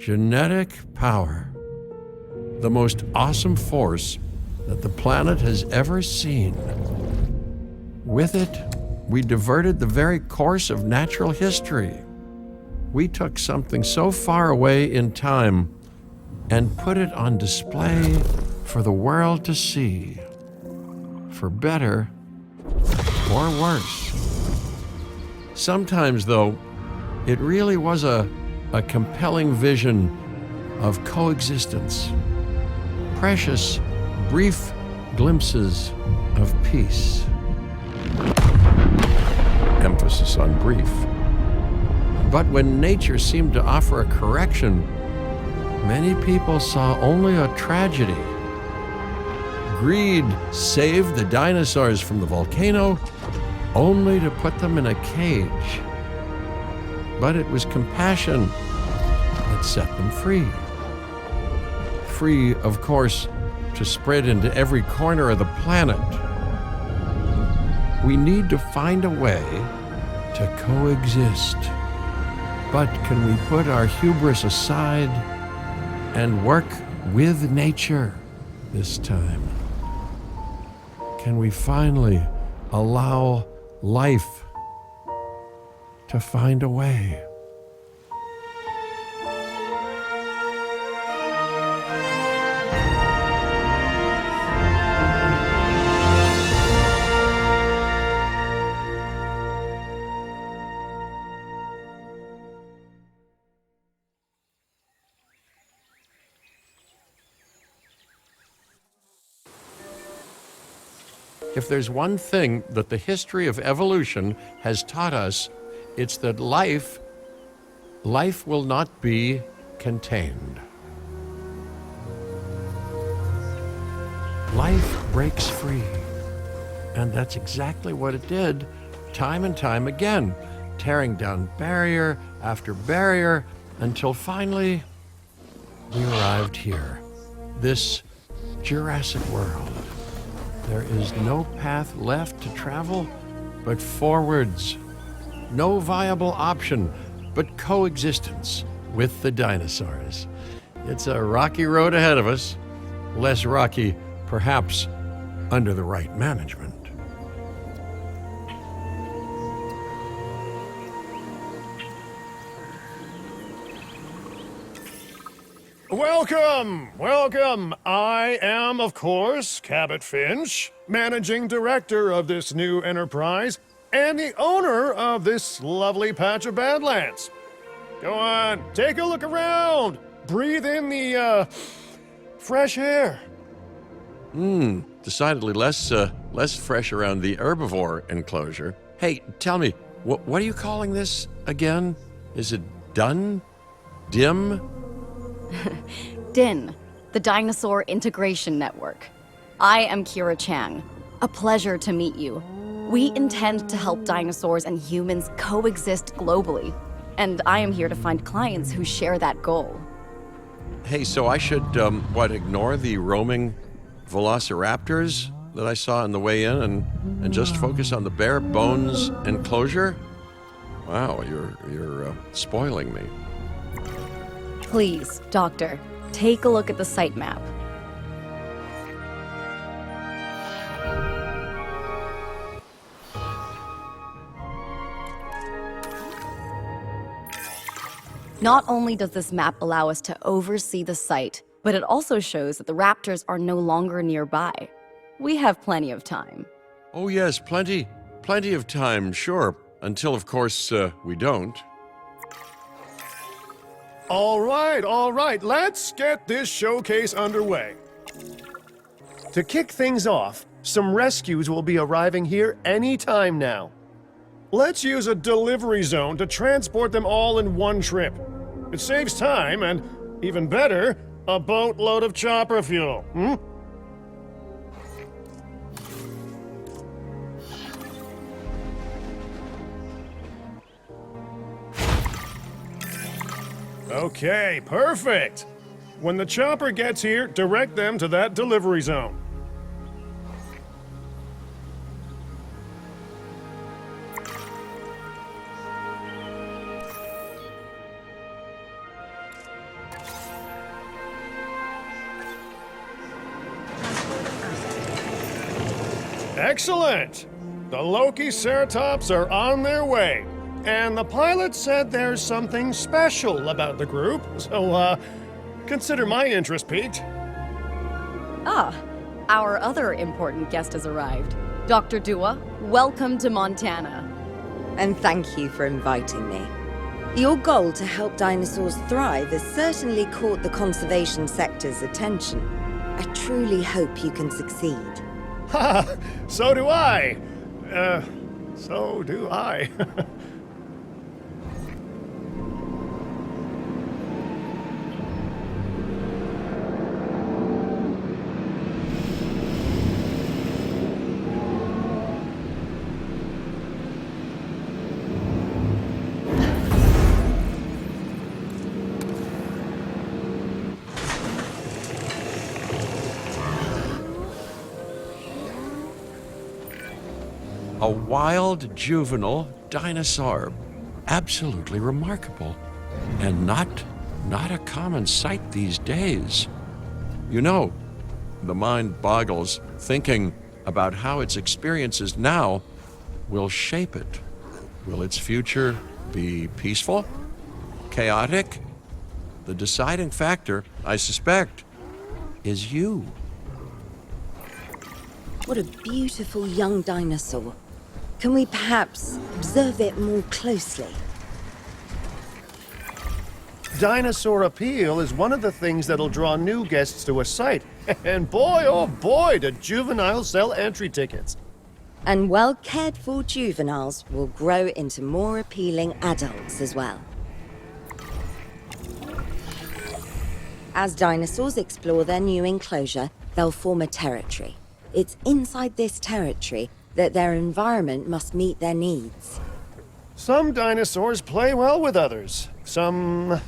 Genetic power. The most awesome force that the planet has ever seen. With it, we diverted the very course of natural history. We took something so far away in time and put it on display for the world to see. For better or worse. Sometimes, though, it really was a compelling vision of coexistence. Precious, brief glimpses of peace. Emphasis on brief. But when nature seemed to offer a correction, many people saw only a tragedy. Greed saved the dinosaurs from the volcano, only to put them in a cage. But it was compassion that set them free. Free, of course, to spread into every corner of the planet. We need to find a way to coexist. But can we put our hubris aside and work with nature this time? Can we finally allow life to find a way? If there's one thing that the history of evolution has taught us, it's that life will not be contained. Life breaks free. And that's exactly what it did, time and time again, tearing down barrier after barrier, until finally we arrived here, this Jurassic World. There is no path left to travel but forwards. No viable option but coexistence with the dinosaurs. It's a rocky road ahead of us. Less rocky, perhaps, under the right management. Welcome, welcome. I am, of course, Cabot Finch, managing director of this new enterprise and the owner of this lovely patch of Badlands. Go on, take a look around. Breathe in the, fresh air. Decidedly less fresh around the herbivore enclosure. Hey, tell me, what are you calling this again? Is it done? Dim? DIN, the Dinosaur Integration Network. I am Kira Chang. A pleasure to meet you. We intend to help dinosaurs and humans coexist globally, and I am here to find clients who share that goal. Hey, so I should, ignore the roaming velociraptors that I saw on the way in and just focus on the bare bones enclosure? Wow, you're spoiling me. Please, Doctor, take a look at the site map. Not only does this map allow us to oversee the site, but it also shows that the raptors are no longer nearby. We have plenty of time. Oh yes, plenty of time, sure. Until, of course, we don't. All right, let's get this showcase underway. To kick things off, some rescues will be arriving here any time now. Let's use a delivery zone to transport them all in one trip. It saves time and, even better, a boatload of chopper fuel, Okay, perfect. When the chopper gets here, direct them to that delivery zone. Excellent! The Lokiceratops are on their way. And the pilot said there's something special about the group, so, consider my interest piqued. Ah, our other important guest has arrived. Dr. Dua, welcome to Montana. And thank you for inviting me. Your goal to help dinosaurs thrive has certainly caught the conservation sector's attention. I truly hope you can succeed. Ha! So do I! So do I. A wild juvenile dinosaur. Absolutely remarkable. And not a common sight these days. You know, the mind boggles thinking about how its experiences now will shape it. Will its future be peaceful? Chaotic? The deciding factor, I suspect, is you. What a beautiful young dinosaur. Can we perhaps observe it more closely? Dinosaur appeal is one of the things that'll draw new guests to a site. And boy, oh boy, do juveniles sell entry tickets. And well-cared-for juveniles will grow into more appealing adults as well. As dinosaurs explore their new enclosure, they'll form a territory. It's inside this territory that their environment must meet their needs. Some dinosaurs play well with others. Some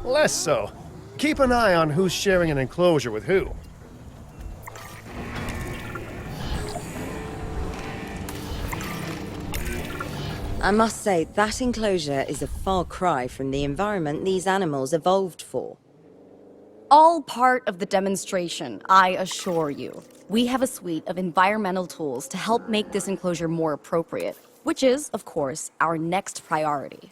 less so. Keep an eye on who's sharing an enclosure with who. I must say, that enclosure is a far cry from the environment these animals evolved for. All part of the demonstration, I assure you. We have a suite of environmental tools to help make this enclosure more appropriate, which is, of course, our next priority.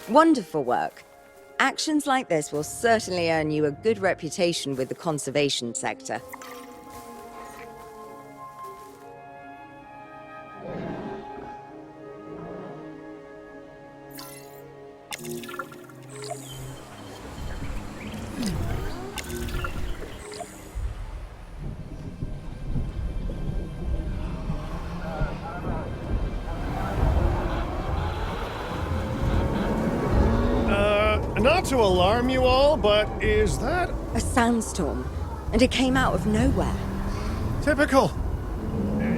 Wonderful work. Actions like this will certainly earn you a good reputation with the conservation sector. Not to alarm you all, but is that A sandstorm, and it came out of nowhere. typical?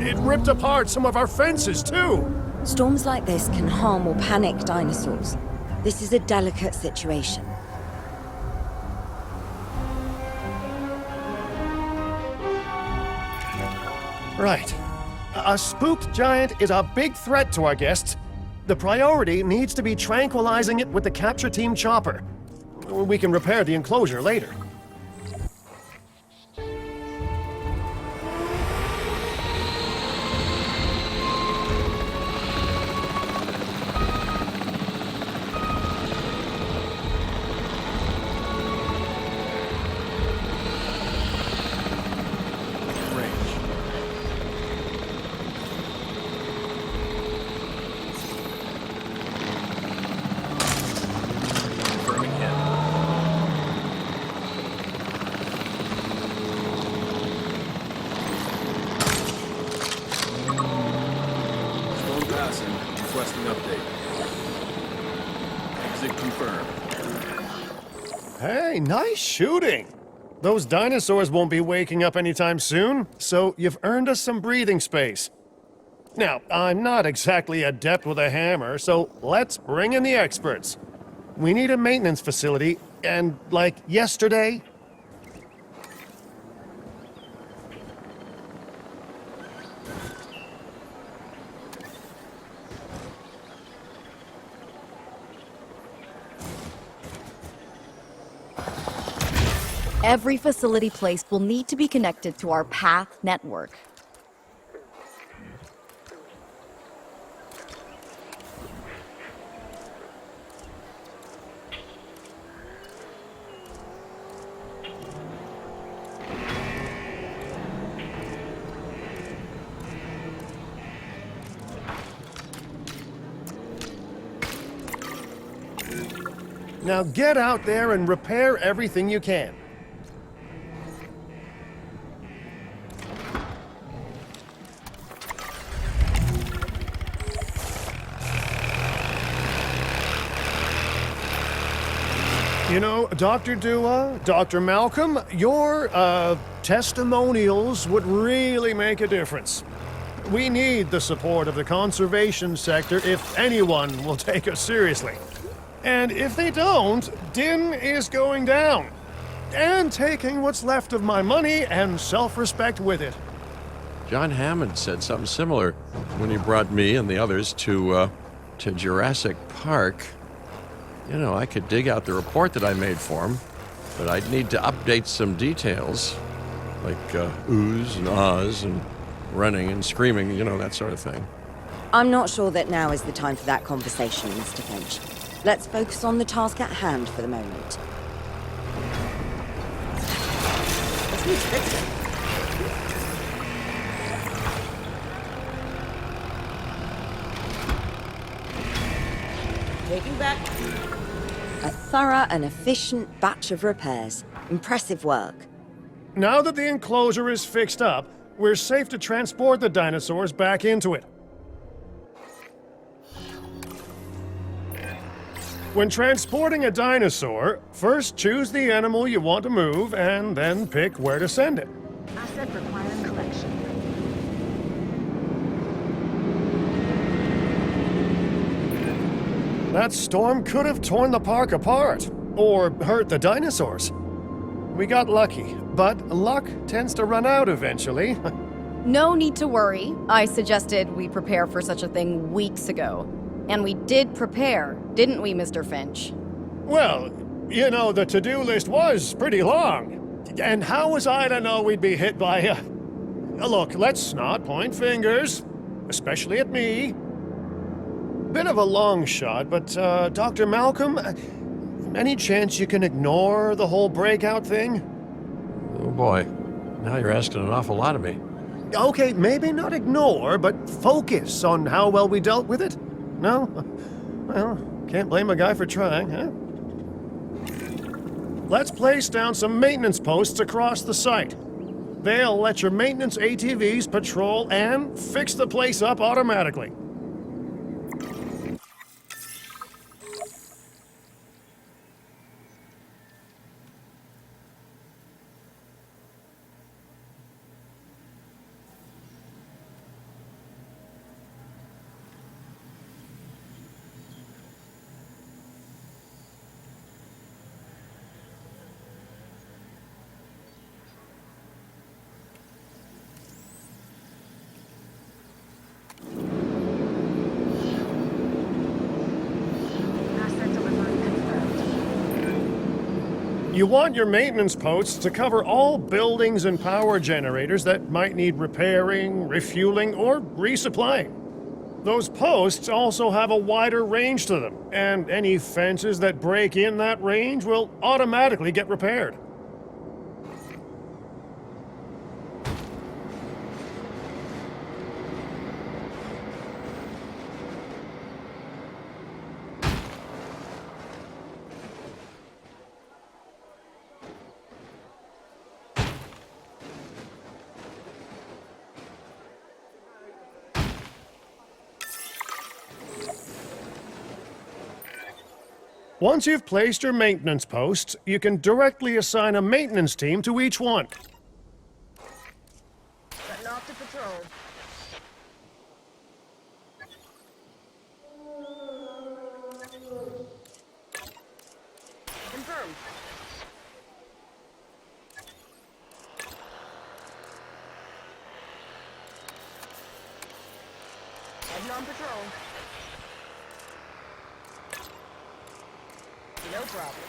It ripped apart some of our fences, too. Storms like this can harm or panic dinosaurs. This is a delicate situation. Right. A spooked giant is a big threat to our guests. The priority needs to be tranquilizing it with the capture team chopper. We can repair the enclosure later. Requesting update. Exit confirmed. Hey, nice shooting. Those dinosaurs won't be waking up anytime soon, so you've earned us some breathing space. Now, I'm not exactly adept with a hammer, so let's bring in the experts. We need a maintenance facility, and like yesterday. Every facility placed will need to be connected to our path network. Now get out there and repair everything you can. You know, Dr. Dua, Dr. Malcolm, your, testimonials would really make a difference. We need the support of the conservation sector if anyone will take us seriously. And if they don't, Din is going down. And taking what's left of my money and self-respect with it. John Hammond said something similar when he brought me and the others to Jurassic Park. You know, I could dig out the report that I made for him, but I'd need to update some details, like oohs and ahs and running and screaming, you know, that sort of thing. I'm not sure that now is the time for that conversation, Mr. Finch. Let's focus on the task at hand for the moment. Let's need to fix it. Taking back. A thorough and efficient batch of repairs. Impressive work. Now that the enclosure is fixed up, we're safe to transport the dinosaurs back into it. When transporting a dinosaur, first choose the animal you want to move and then pick where to send it. Asset requiring collection. That storm could have torn the park apart, or hurt the dinosaurs. We got lucky, but luck tends to run out eventually. No need to worry. I suggested we prepare for such a thing weeks ago. And we did prepare, didn't we, Mr. Finch? Well, you know, the to-do list was pretty long. And how was I to know we'd be hit by a... Look, let's not point fingers, especially at me. Bit of a long shot, but, Dr. Malcolm, any chance you can ignore the whole breakout thing? Oh boy, now you're asking an awful lot of me. Okay, maybe not ignore, but focus on how well we dealt with it? No? Well, can't blame a guy for trying, huh? Let's place down some maintenance posts across the site. They'll let your maintenance ATVs patrol and fix the place up automatically. You want your maintenance posts to cover all buildings and power generators that might need repairing, refueling, or resupplying. Those posts also have a wider range to them, and any fences that break in that range will automatically get repaired. Once you've placed your maintenance posts, you can directly assign a maintenance team to each one. Setting off to patrol. Confirmed. Heading on patrol. No problem.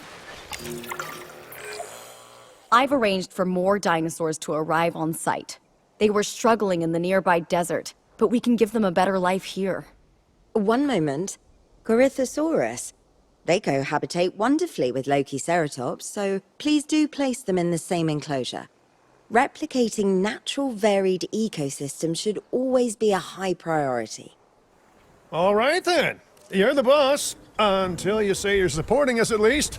I've arranged for more dinosaurs to arrive on site. They were struggling in the nearby desert, but we can give them a better life here. One moment. Corythosaurus. They cohabitate wonderfully with Lokiceratops, so please do place them in the same enclosure. Replicating natural varied ecosystems should always be a high priority. All right then. You're the boss. Until you say you're supporting us at least.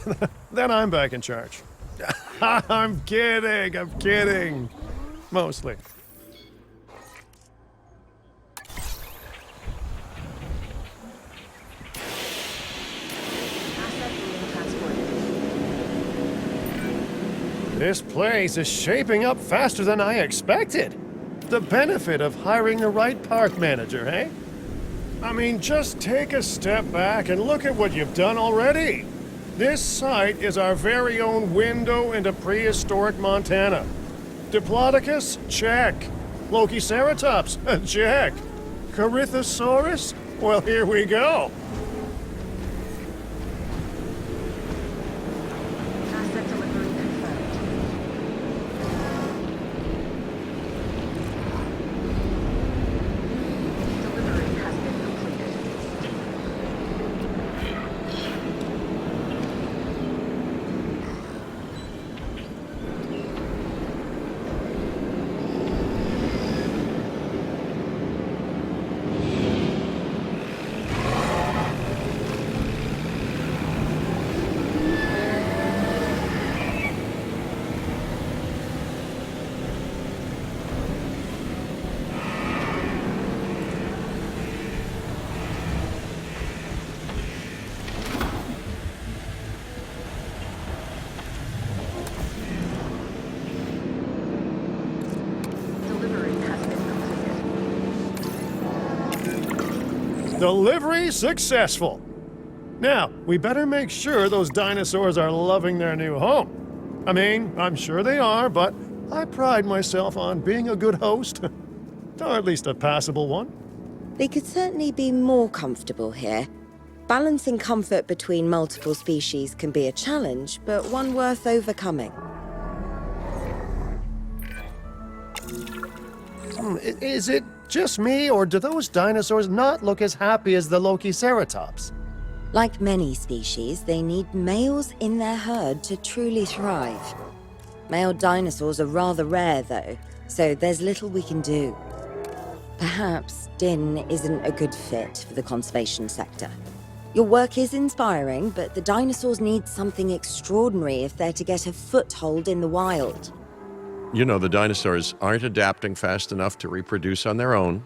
Then I'm back in charge. I'm kidding. Mostly. Asset being transported. This place is shaping up faster than I expected. The benefit of hiring the right park manager, eh? I mean, just take a step back and look at what you've done already. This site is our very own window into prehistoric Montana. Diplodocus? Check. Lokiceratops? Check. Corythosaurus? Well, here we go. Asset delivery confirmed. Delivery has been completed. Delivery has been completed. Delivery successful. Now, we better make sure those dinosaurs are loving their new home. I mean, I'm sure they are, but I pride myself on being a good host. Or at least a passable one. They could certainly be more comfortable here. Balancing comfort between multiple species can be a challenge, but one worth overcoming. Is it just me, or do those dinosaurs not look as happy as the Lokiceratops? Like many species, they need males in their herd to truly thrive. Male dinosaurs are rather rare, though, so there's little we can do. Perhaps Din isn't a good fit for the conservation sector. Your work is inspiring, but the dinosaurs need something extraordinary if they're to get a foothold in the wild. You know, the dinosaurs aren't adapting fast enough to reproduce on their own.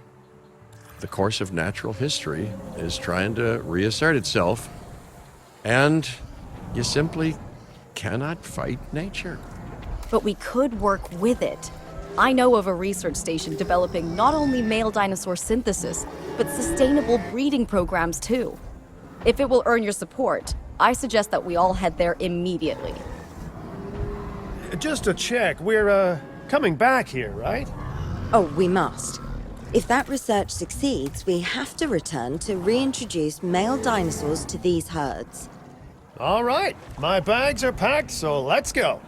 The course of natural history is trying to reassert itself, and you simply cannot fight nature. But we could work with it. I know of a research station developing not only male dinosaur synthesis, but sustainable breeding programs too. If it will earn your support, I suggest that we all head there immediately. Just to check, we're, coming back here, right? Oh, we must. If that research succeeds, we have to return to reintroduce male dinosaurs to these herds. All right, my bags are packed, so let's go.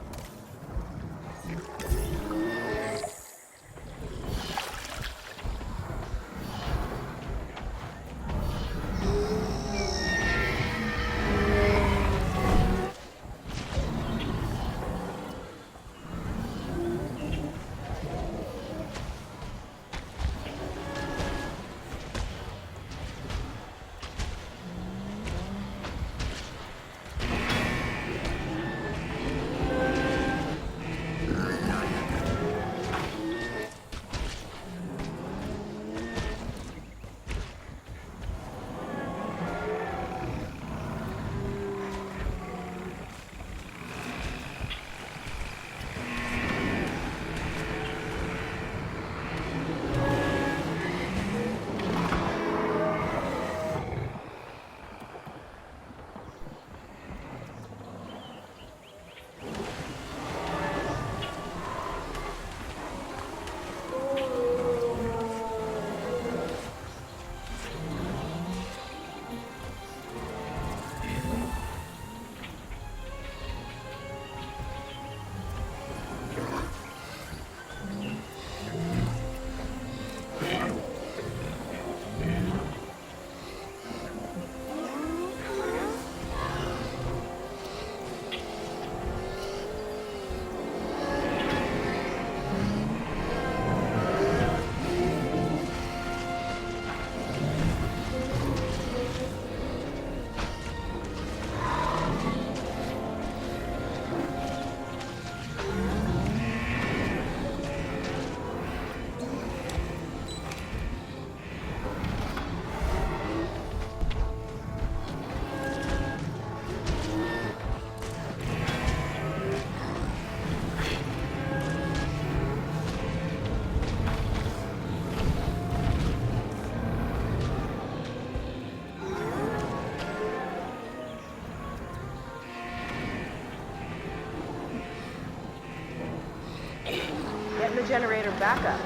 Getting the generator back up.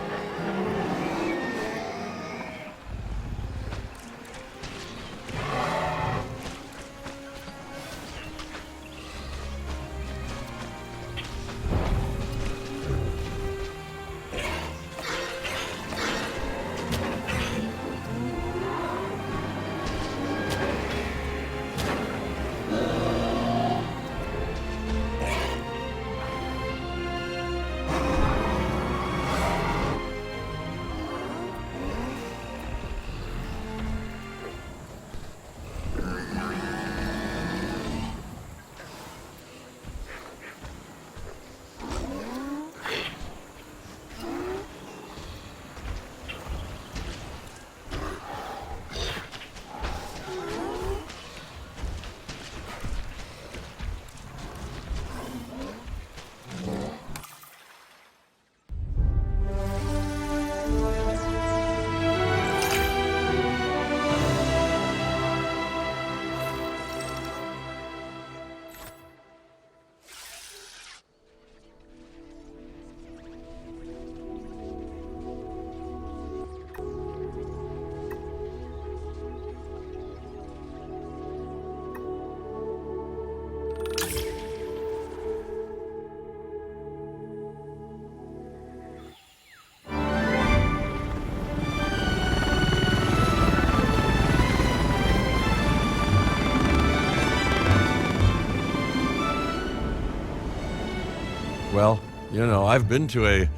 Well, you know, I've been to a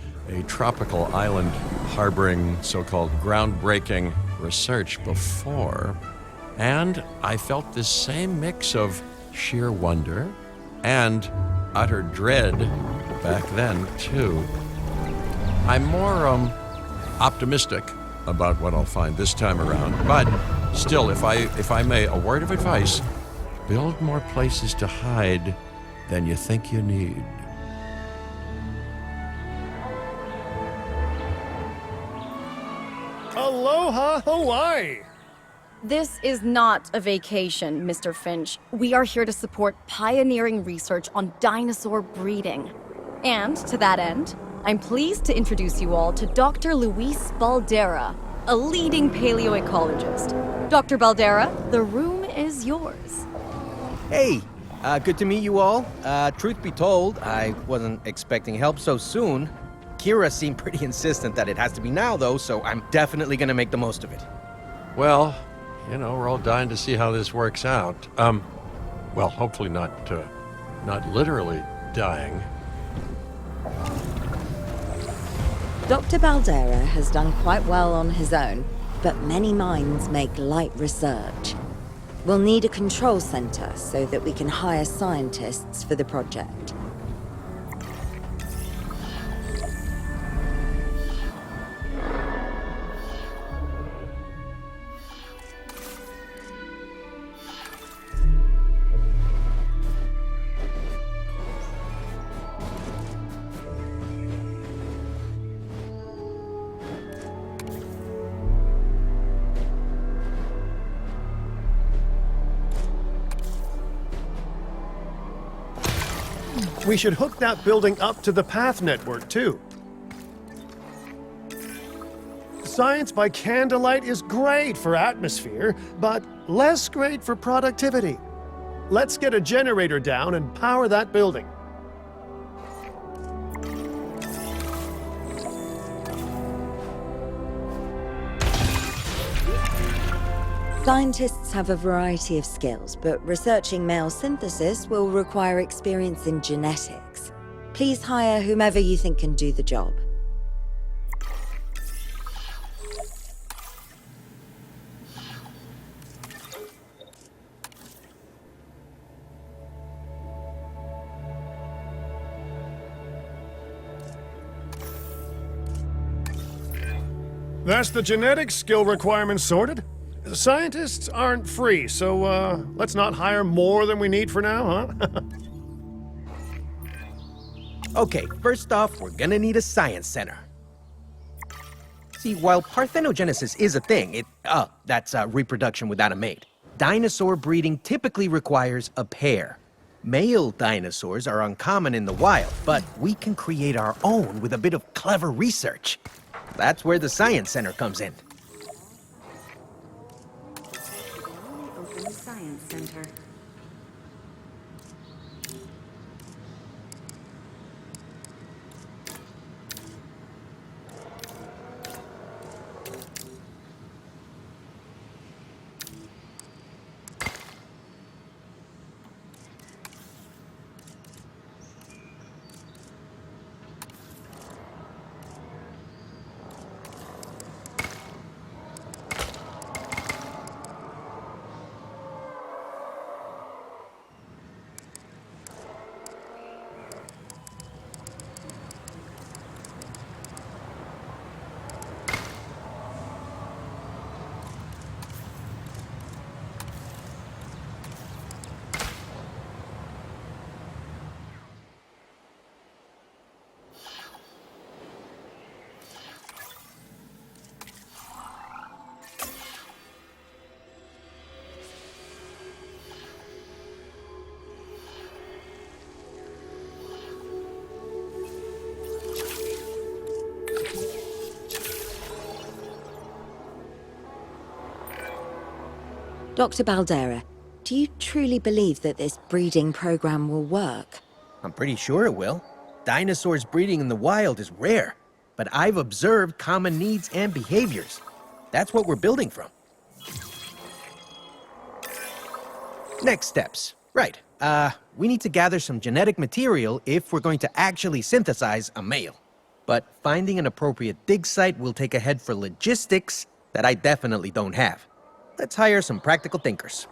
tropical island harboring so-called groundbreaking research before, and I felt this same mix of sheer wonder and utter dread back then, too. I'm more optimistic about what I'll find this time around, but still, if I may, a word of advice: build more places to hide than you think you need. Aloha, Hawaii! This is not a vacation, Mr. Finch. We are here to support pioneering research on dinosaur breeding. And to that end, I'm pleased to introduce you all to Dr. Luis Baldera, a leading paleoecologist. Dr. Baldera, the room is yours. Hey, Good to meet you all. Truth be told, I wasn't expecting help so soon. Kira seemed pretty insistent that it has to be now, though, so I'm definitely gonna make the most of it. Well, you know, we're all dying to see how this works out. Well, hopefully not literally dying. Dr. Baldera has done quite well on his own, but many minds make light research. We'll need a control center so that we can hire scientists for the project. We should hook that building up to the path network, too. Science by candlelight is great for atmosphere, but less great for productivity. Let's get a generator down and power that building. Scientists have a variety of skills, but researching male synthesis will require experience in genetics. Please hire whomever you think can do the job. That's the genetic skill requirements sorted. Scientists aren't free, so let's not hire more than we need for now, huh? Okay, first off, we're gonna need a science center. See, while parthenogenesis is a thing, that's reproduction without a mate. Dinosaur breeding typically requires a pair. Male dinosaurs are uncommon in the wild, but we can create our own with a bit of clever research. That's where the science center comes in. Open Science Center. Dr. Baldera, do you truly believe that this breeding program will work? I'm pretty sure it will. Dinosaurs breeding in the wild is rare, but I've observed common needs and behaviors. That's what we're building from. Next steps. Right. We need to gather some genetic material if we're going to actually synthesize a male. But finding an appropriate dig site will take a head for logistics that I definitely don't have. Let's hire some practical thinkers.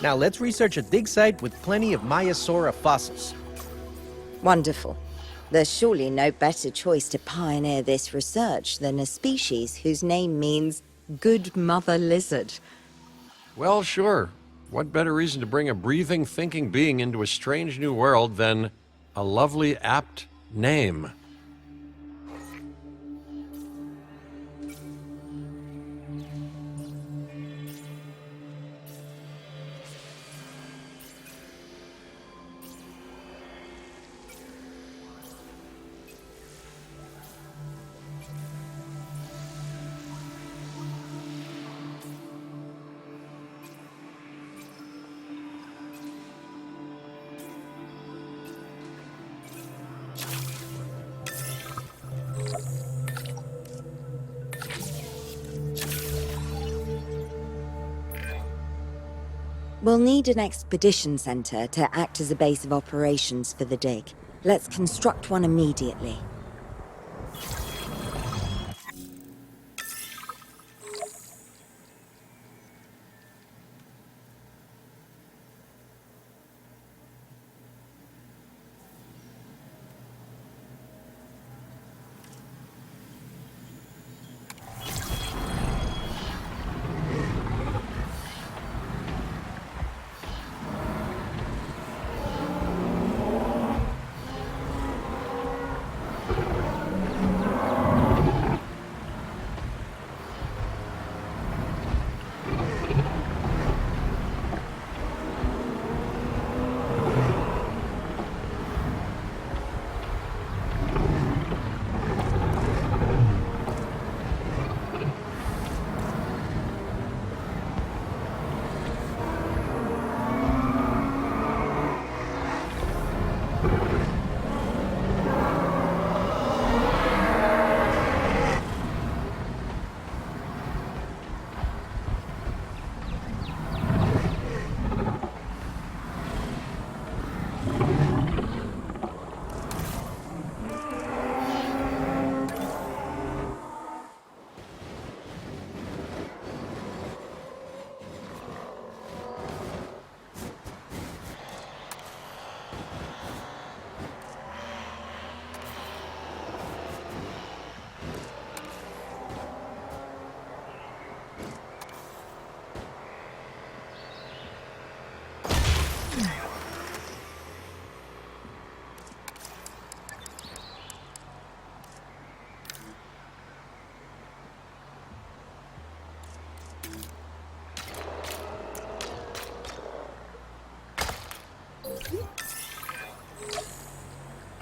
Now let's research a dig site with plenty of Maiasaura fossils. Wonderful. There's surely no better choice to pioneer this research than a species whose name means good mother lizard. Well, sure. What better reason to bring a breathing, thinking being into a strange new world than A lovely, apt name. We'll need an expedition center to act as a base of operations for the dig. Let's construct one immediately.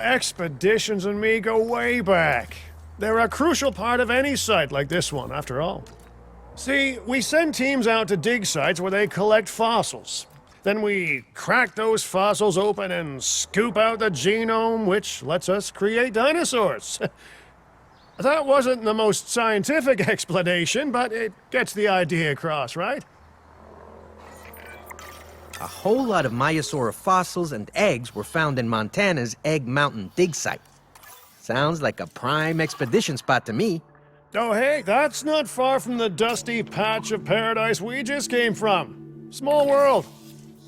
Expeditions and me go way back. They're a crucial part of any site like this one, after all. See, we send teams out to dig sites where they collect fossils. Then we crack those fossils open and scoop out the genome, which lets us create dinosaurs. That wasn't the most scientific explanation, but it gets the idea across, right? A whole lot of Maiasaura fossils and eggs were found in Montana's Egg Mountain dig site. Sounds like a prime expedition spot to me. Oh hey, that's not far from the dusty patch of paradise we just came from. Small world.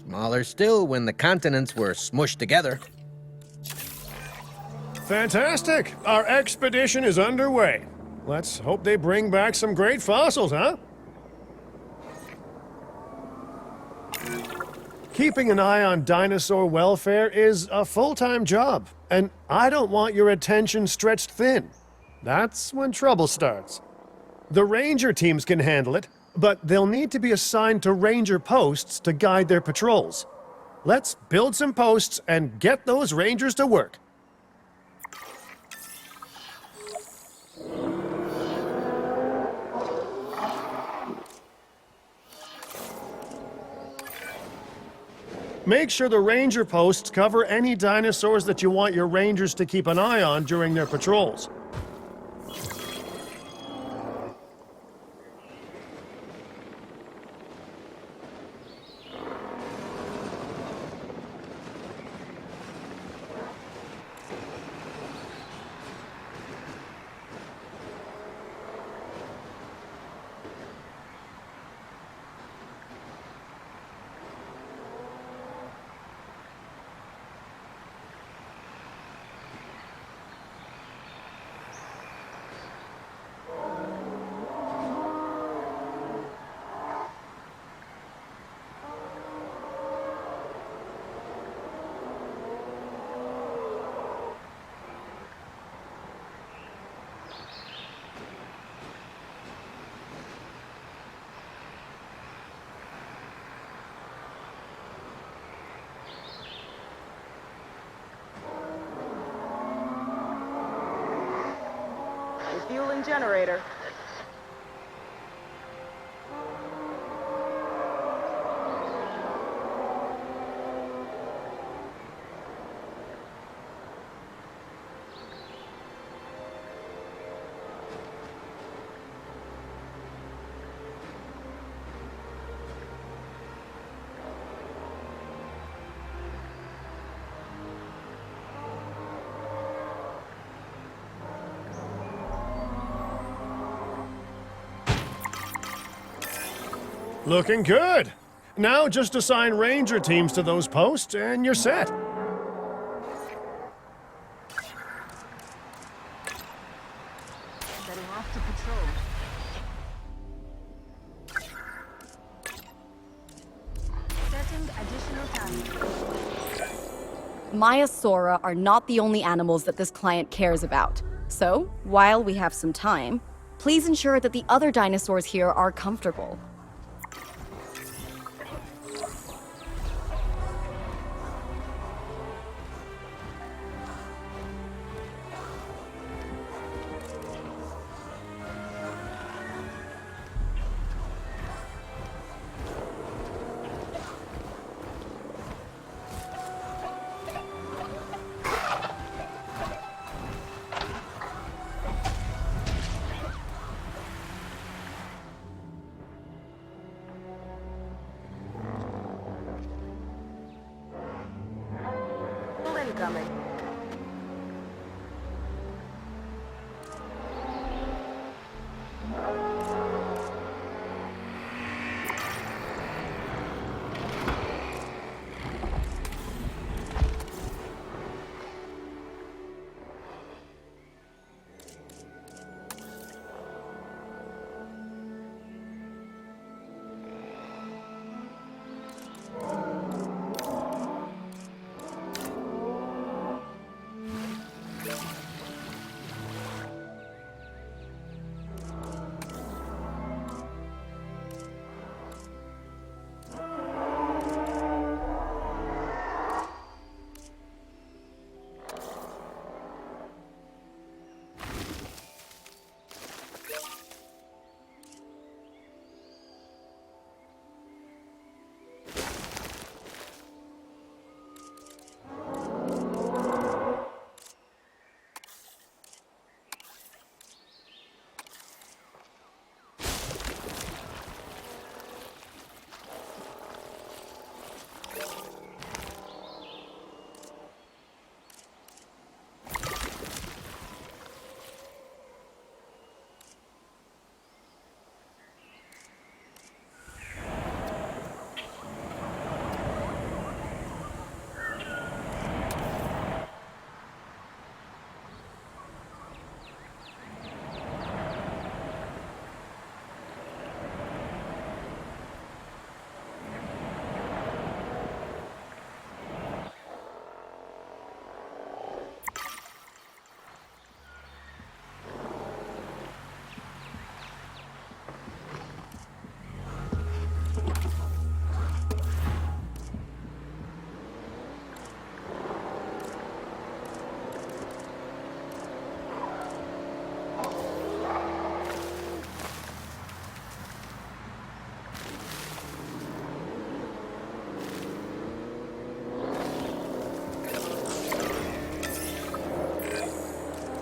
Smaller still when the continents were smushed together. Fantastic! Our expedition is underway. Let's hope they bring back some great fossils, huh? Keeping an eye on dinosaur welfare is a full-time job, and I don't want your attention stretched thin. That's when trouble starts. The ranger teams can handle it, but they'll need to be assigned to ranger posts to guide their patrols. Let's build some posts and get those rangers to work. Make sure the ranger posts cover any dinosaurs that you want your rangers to keep an eye on during their patrols. Refueling generator. Looking good. Now just assign ranger teams to those posts and you're set. Setting off to patrol. Setting additional time. Maiasaura are not the only animals that this client cares about. So, while we have some time, please ensure that the other dinosaurs here are comfortable. Full incoming.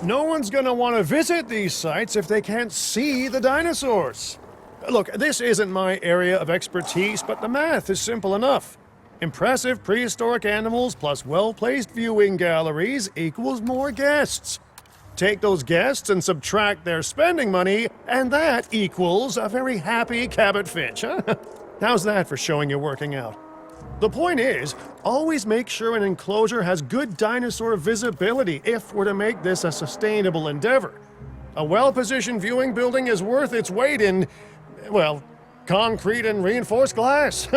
No one's gonna want to visit these sites if they can't see the dinosaurs. Look, this isn't my area of expertise, but the math is simple enough. Impressive prehistoric animals plus well-placed viewing galleries equals more guests. Take those guests and subtract their spending money, and that equals a very happy Cabot Finch, huh? How's that for showing you're working out? The point is, always make sure an enclosure has good dinosaur visibility if we're to make this a sustainable endeavor. A well-positioned viewing building is worth its weight in, well, concrete and reinforced glass.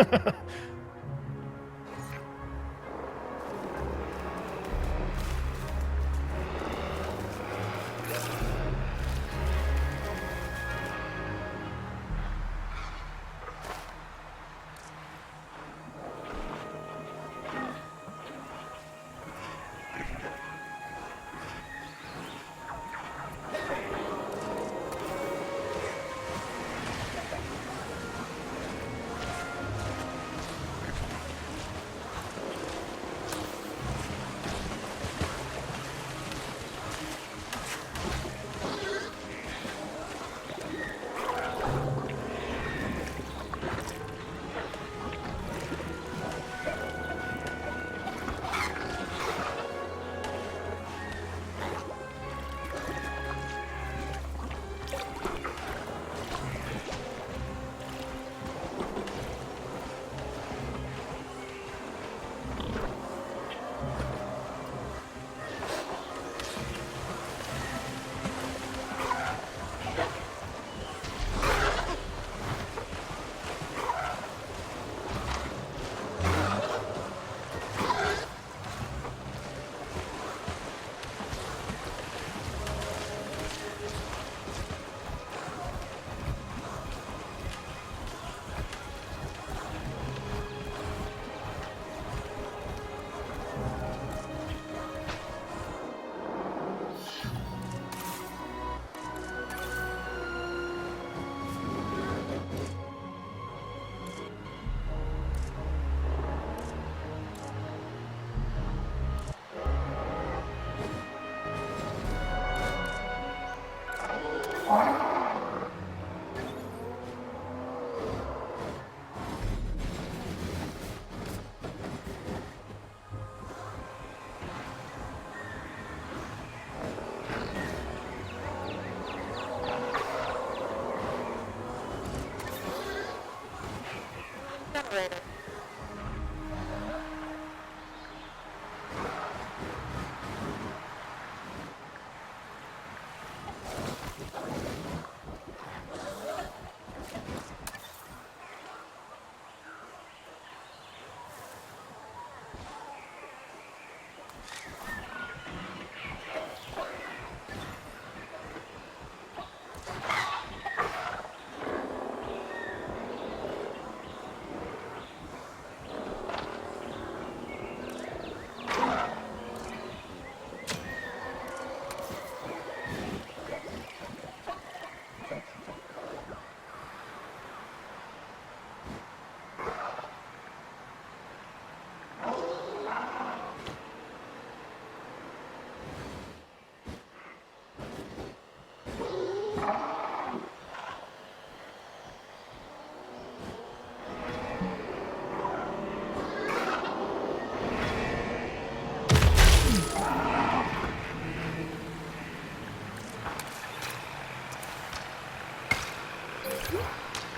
Incinerator.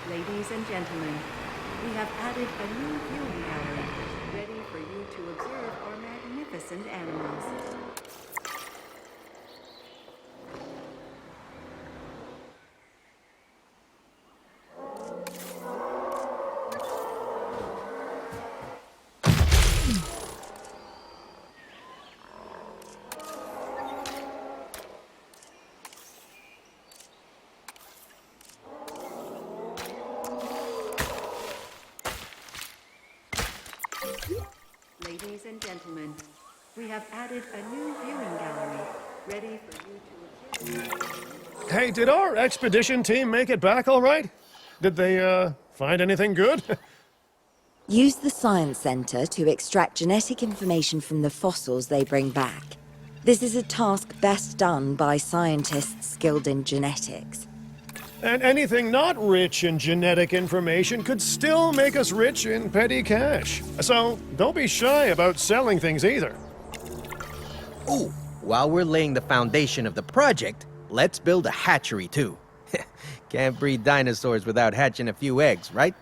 Ladies and gentlemen, we have added a new viewing gallery, ready for you to observe our magnificent animals. Ladies and gentlemen, we have added a new viewing gallery, ready for you to observe. Hey, did our expedition team make it back all right? Did they, find anything good? Use the Science Center to extract genetic information from the fossils they bring back. This is a task best done by scientists skilled in genetics. And anything not rich in genetic information could still make us rich in petty cash. So don't be shy about selling things either. Ooh, while we're laying the foundation of the project, let's build a hatchery too. Can't breed dinosaurs without hatching a few eggs, right?